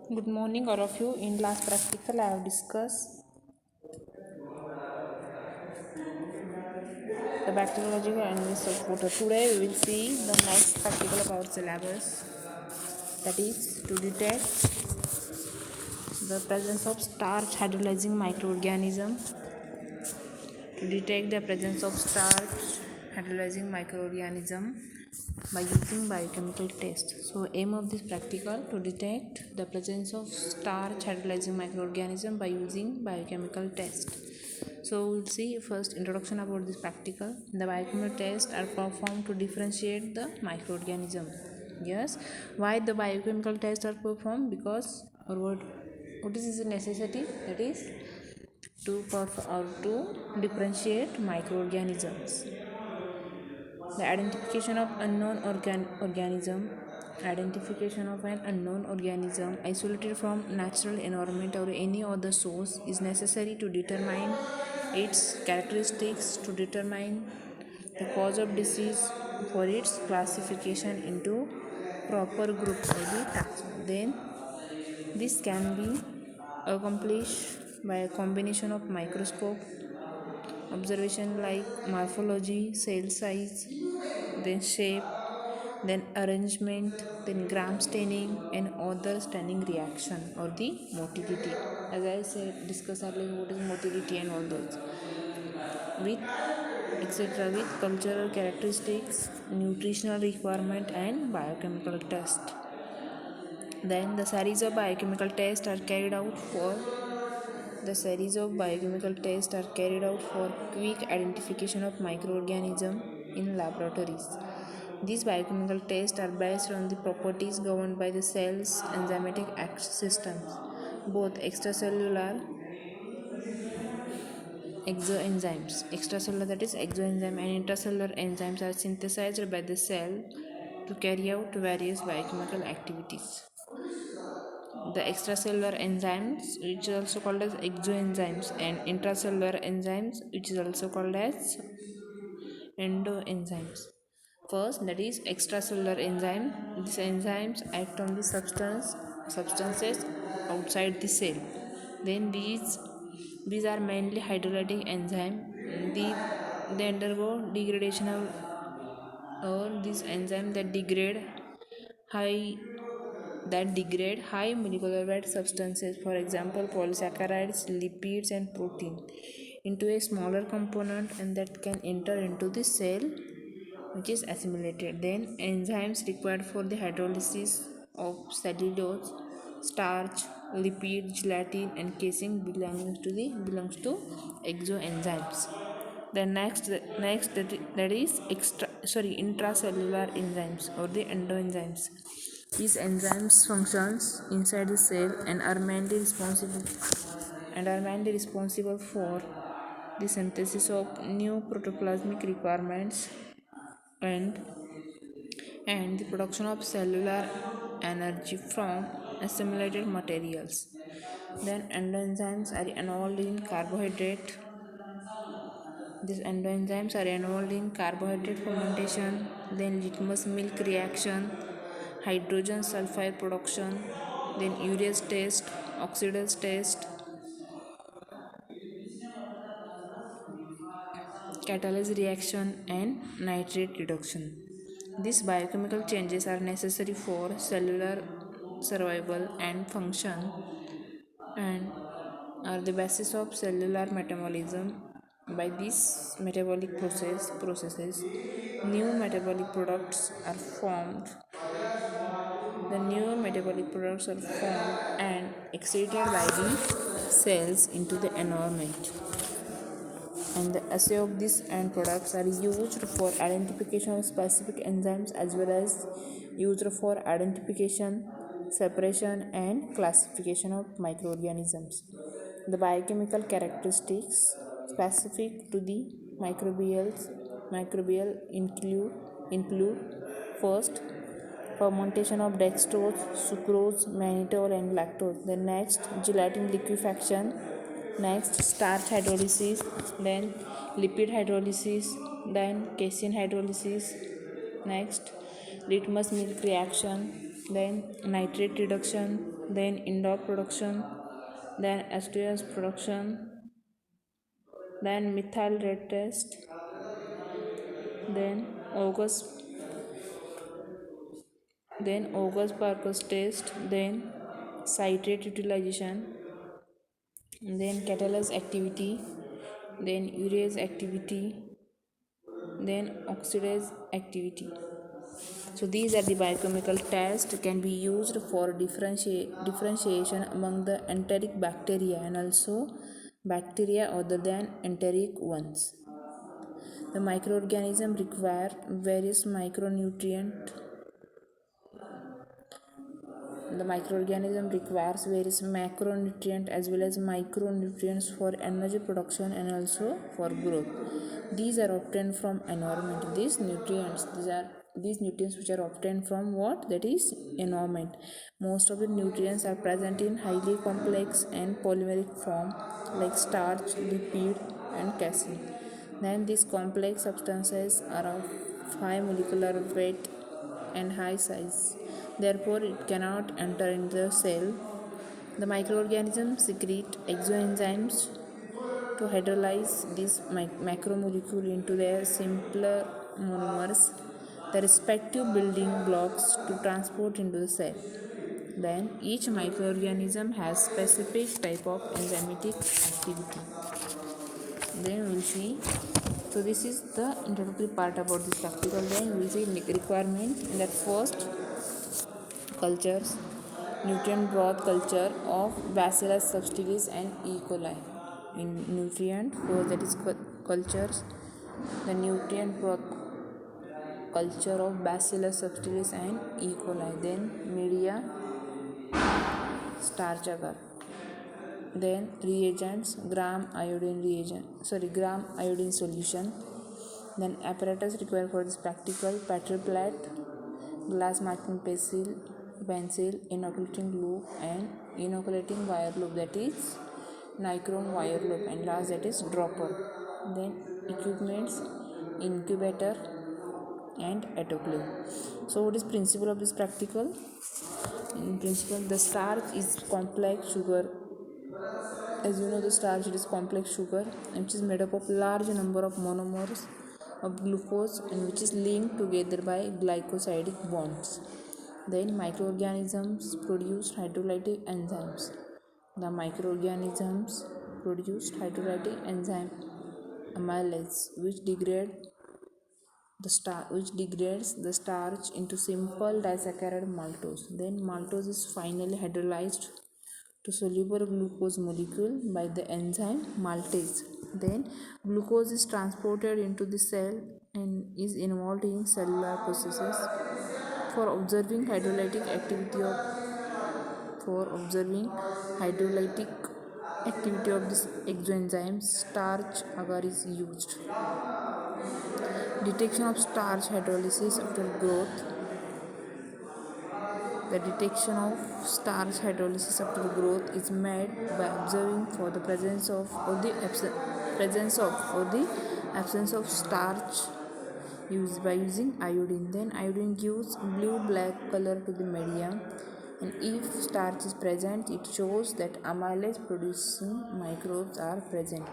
Good morning, all of you. In last practical, I have discussed the bacteriological analysis of water. Today, we will see the next practical about syllabus, that is to detect the presence of starch hydrolyzing microorganism. To detect the presence of starch hydrolyzing microorganism by using biochemical test. So aim of this practical to detect the presence of starch hydrolyzing microorganism by using biochemical test. So we'll see first introduction about this practical. The biochemical tests are performed to differentiate the microorganism. Yes, why the biochemical tests are performed? Because or what is the necessity, that is to perform or to differentiate microorganisms. The identification of unknown organism. Identification of an unknown organism isolated from natural environment or any other source is necessary to determine its characteristics, to determine the cause of disease, for its classification into proper group or the taxon. Then this can be accomplished by a combination of microscope observation like morphology, cell size, then shape, then arrangement, then gram staining, and other staining reaction or the motility. As I said, discuss earlier what is motility and all those. With etc. with cultural characteristics, nutritional requirement, and biochemical test. Then the series of biochemical tests are carried out for quick identification of microorganisms in laboratories. These biochemical tests are based on the properties governed by the cell's enzymatic systems. Both extracellular that is exoenzyme and intracellular enzymes are synthesized by the cell to carry out various biochemical activities. The extracellular enzymes, which is also called as exoenzymes, and intracellular enzymes, which is also called as endoenzymes. First, that is extracellular enzyme. These enzymes act on the substances outside the cell. Then these are mainly hydrolytic enzyme. They undergo degradation of or these enzymes high that degrade high molecular weight substances, for example polysaccharides, lipids, and protein, into a smaller component, and that can enter into the cell, which is assimilated. Then enzymes required for the hydrolysis of cellulose, starch, lipid, gelatin, and casein belongs to exoenzymes. The next that is intracellular enzymes or the endoenzymes. These enzymes functions inside the cell and are mainly responsible for the synthesis of new protoplasmic requirements and the production of cellular energy from assimilated materials. Then endoenzymes are involved in carbohydrate. These endoenzymes are involved in carbohydrate fermentation, then litmus milk reaction, hydrogen sulfide production, then urease test, oxidase test, catalase reaction, and nitrate reduction. These biochemical changes are necessary for cellular survival and function and are the basis of cellular metabolism. By these metabolic processes, new metabolic products are formed. The new metabolic products are formed and excreted by the cells into the environment. And the assay of these end products are used for identification of specific enzymes as well as used for identification, separation, and classification of microorganisms. The biochemical characteristics specific to the microbial include first fermentation of dextrose, sucrose, mannitol, and lactose. Then next, gelatin liquefaction. Next, starch hydrolysis. Then lipid hydrolysis. Then casein hydrolysis. Next, litmus milk reaction. Then nitrate reduction. then indole production, then esterase production, then methyl red test, then August Parker's test, then citrate utilization, then catalase activity, then urease activity, then oxidase activity. So these are the biochemical tests can be used for differentiation among the enteric bacteria and also bacteria other than enteric ones. The microorganism require various micronutrient. The microorganism requires various macronutrient as well as micronutrients for energy production and also for growth. These are obtained from environment. These nutrients which are obtained from what? That is environment. Most of the nutrients are present in highly complex and polymeric form like starch, lipid and casein. Then these complex substances are of high molecular weight and high size. Therefore, it cannot enter into the cell. The microorganisms secrete exoenzymes to hydrolyze these macromolecule into their simpler monomers, the respective building blocks to transport into the cell. Then each microorganism has specific type of enzymatic activity. Then we will see. So this is the introductory part about this practical. Then we will see requirement in that first cultures, nutrient broth culture of Bacillus subtilis and E. coli. In nutrient growth, that is cultures, the nutrient broth culture of Bacillus subtilis and E. coli. Then media, starch agar. Then reagents, gram iodine solution. Then apparatus required for this practical: Petri plate, glass marking pencil, inoculating loop and inoculating wire loop, that is nichrome wire loop, and last that is dropper. Then equipments, incubator and autoclave. So what is principle of this practical? In principle, the starch is complex sugar. As you know, the starch is complex sugar which is made up of large number of monomers of glucose and which is linked together by glycosidic bonds. Then microorganisms produce hydrolytic enzymes. The microorganisms produce hydrolytic enzyme amylase which degrades the starch into simple disaccharide maltose. Then maltose is finally hydrolyzed to soluble glucose molecule by the enzyme maltase. Then glucose is transported into the cell and is involved in cellular processes. For observing hydrolytic activity of this exoenzyme, starch agar is used. Detection of starch hydrolysis after growth. The detection of starch hydrolysis after growth is made by observing for the presence of or the absence of starch used by using iodine. Then iodine gives blue-black color to the medium, and if starch is present, it shows that amylase producing microbes are present.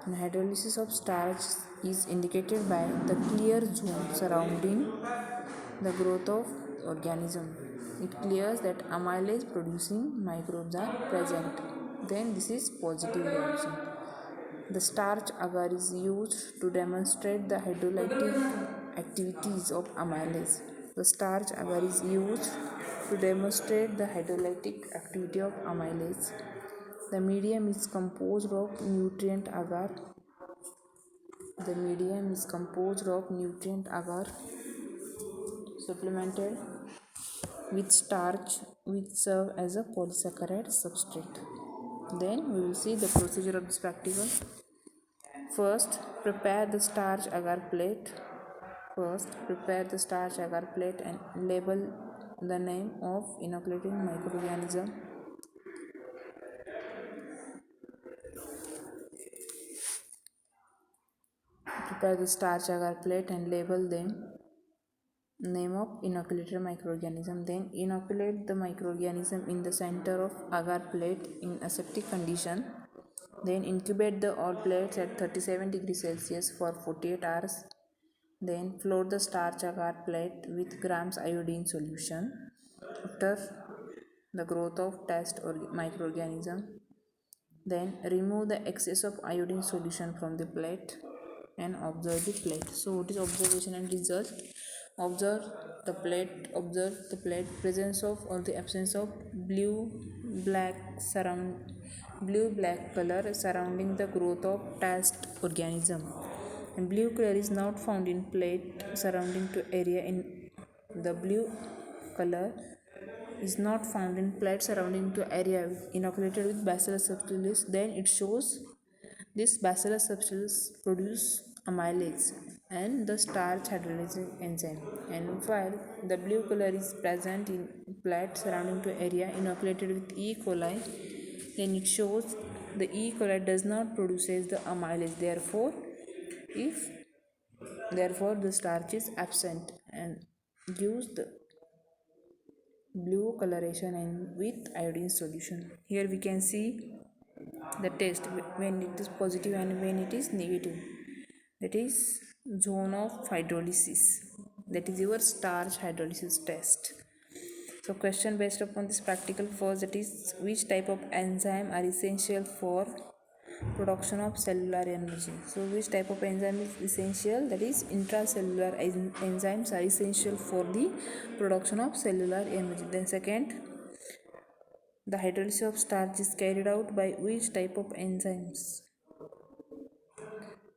And hydrolysis of starch is indicated by the clear zone surrounding the growth of organism. It clears that amylase producing microbes are present. Then this is positive reaction. The starch agar is used to demonstrate the hydrolytic activities of amylase. The starch agar is used to demonstrate the hydrolytic activity of amylase. The medium is composed of nutrient agar. Supplemented with starch which serve as a polysaccharide substrate. Then we will see the procedure of this practical. First, prepare the starch agar plate. And label the name of inoculating microorganism. Prepare the starch agar plate and label them. Name of inoculator microorganism. Then inoculate the microorganism in the center of agar plate in aseptic condition. Then incubate the all plates at 37 degrees Celsius for 48 hours. Then float the starch agar plate with grams iodine solution. After the growth of test or microorganism, then remove the excess of iodine solution from the plate and observe the plate. So what is observation and result? Observe the plate presence of or the absence of blue black color surrounding the growth of test organism, and blue color is not found in plate surrounding to area in the blue color is not found in plate surrounding to area inoculated with Bacillus subtilis. Then it shows this Bacillus subtilis produce amylase and the starch hydrolyzing enzyme. And while the blue color is present in plate surrounding to area inoculated with E. coli, then it shows the E. coli does not produce the amylase. Therefore the starch is absent and gives the blue coloration and with iodine solution. Here we can see the test when it is positive and when it is negative. That is zone of hydrolysis. That is your starch hydrolysis test. So question based upon this practical first, that is which type of enzyme are essential for production of cellular energy. So which type of enzyme is essential? That is intracellular enzymes are essential for the production of cellular energy. Then second, the hydrolysis of starch is carried out by which type of enzymes?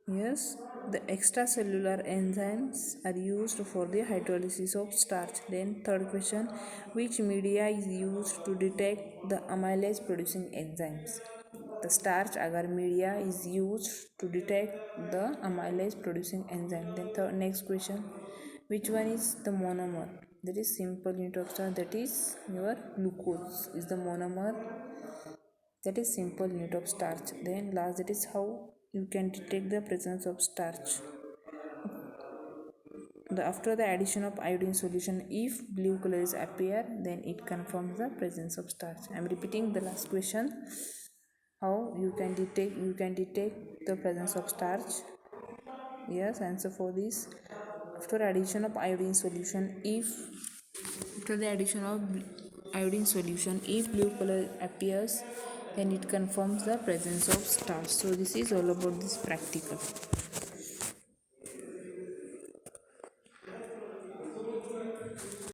Yes, the extracellular enzymes are used for the hydrolysis of starch. Then third question, which media is used to detect the amylase producing enzymes? The starch agar media is used to detect the amylase producing enzyme. Then next question, which one is the monomer? That is simple unit of starch, that is your glucose is the monomer, that is simple unit of starch. Then last, that is how you can detect the presence of starch. After the addition of iodine solution, if blue colors appear, then it confirms the presence of starch. I am repeating the last question. How you can detect the presence of starch? Yes, answer for this. After addition of iodine solution, if blue color appears, then it confirms the presence of starch. So this is all about this practical.